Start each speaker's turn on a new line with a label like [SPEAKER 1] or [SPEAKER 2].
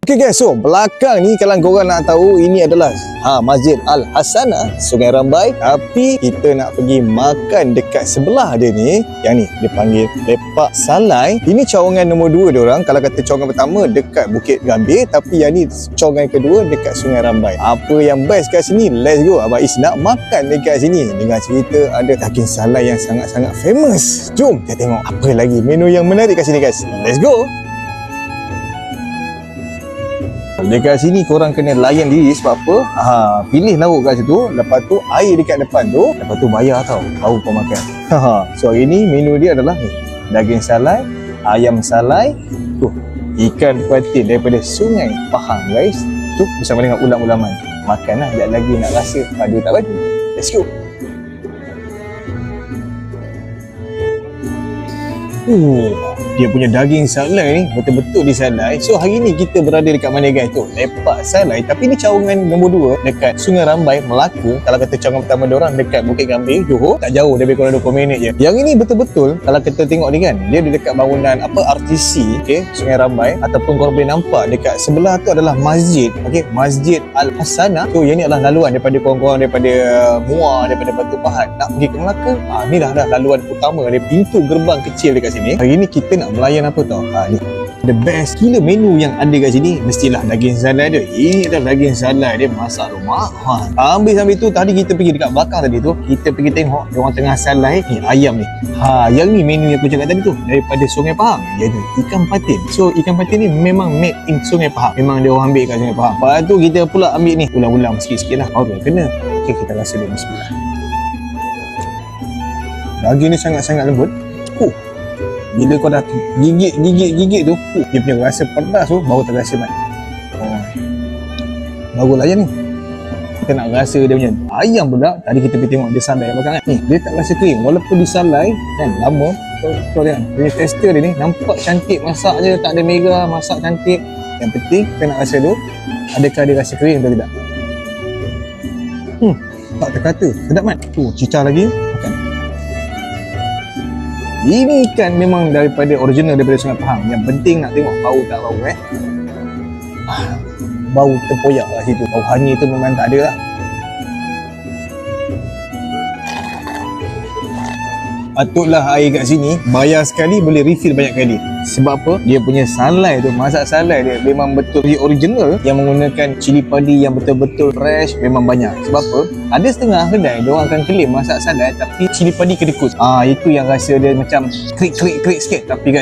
[SPEAKER 1] Okay guys, so belakang ni kalau korang nak tahu, ini adalah Masjid Al-Hasanah, Sungai Rambai. Tapi kita nak pergi makan dekat sebelah dia ni. Yang ni dia panggil Lepak Salai. Ini cawangan nombor 2 diorang. Kalau kata cawangan pertama dekat Bukit Gambir, tapi yang ni cawangan kedua dekat Sungai Rambai. Apa yang best kat sini? Let's go. Abang Is nak makan dekat sini. Dengar cerita ada daging salai yang sangat-sangat famous. Jom kita tengok apa lagi menu yang menarik kat sini guys. Let's go. Dekat sini korang kena layan diri sebab apa? Pilih lauk kat situ, lepas tu air dekat depan tu, lepas tu bayar tau, baru kau makan. So hari ni menu dia adalah ni, daging salai, ayam salai, ikan patin daripada Sungai Pahang guys. Tu bersama dengan ulam-ulaman. Makan lah, sekejap lagi nak rasa padu tak padu. Let's go. Dia punya daging salai ni betul-betul disalai. So hari ni kita berada dekat mana guys? Tu Lepak Salai. Tapi ni cawangan nombor 2 dekat Sungai Rambai, Melaka. Kalau kata cawangan pertama diorang dekat Bukit Gambir, Johor, tak jauh, lebih kurang 20 minit je. Yang ini betul-betul kalau kita tengok ni kan, dia dekat bangunan RTC, okey, Sungai Rambai. Ataupun korang boleh nampak dekat sebelah tu adalah masjid, okey, Masjid Al-Hasanah. So yang ni adalah laluan daripada korang-korang daripada Muar, daripada Batu Pahat nak pergi ke Melaka. Ni dah laluan utama, ada pintu gerbang kecil dekat sini. Hari ni kita nak melayan apa tau? Ni the best gila menu yang ada kat sini mestilah daging salai dia. Ini adalah daging salai dia masak rumah. Sambil tu tadi kita pergi dekat belakang tadi tu, kita pergi tengok dia orang tengah salai ni ayam ni. Yang ni menu yang aku cakap tadi tu daripada Sungai Pahang. Jadi ikan patin. So ikan patin ni memang made in Sungai Pahang. Memang dia orang ambil kat Sungai Pahang. Lepas tu kita pula ambil ni ulam-ulam sikit-sikit lah. Baru kena. Okey, kita rasa dulu. Bismillah. Daging ni sangat-sangat lembut. Bila kau dah gigit tu, dia punya rasa pedas tu baru terasa mat. Baru layan ni. Kita nak rasa dia punya ayam pula. Tadi kita pergi tengok dia salai belakang kan. Ni dia tak rasa kering walaupun disalai kan lama. Kau lihat dia tekstur dia ni nampak cantik, masak je tak ada mega, masak cantik. Yang penting kita nak rasa dulu adakah dia rasa kering atau tidak. Tak terkata, sedap mat. Cicah lagi makan. Ini ikan memang daripada original daripada Sungai Pahang. Yang penting nak tengok bau tak bau bau tempoyak kat situ. Bau hanyir tu memang tak ada lah. Patutlah air kat sini bayar sekali boleh refill banyak kali. Sebab apa? Dia punya salai tu, masak salai dia memang betul original yang menggunakan cili padi yang betul-betul fresh, memang banyak. Sebab apa? Ada setengah kedai dia orang akan claim masak salai tapi cili padi kedekut. Itu yang rasa dia macam krik sikit. Tapi kat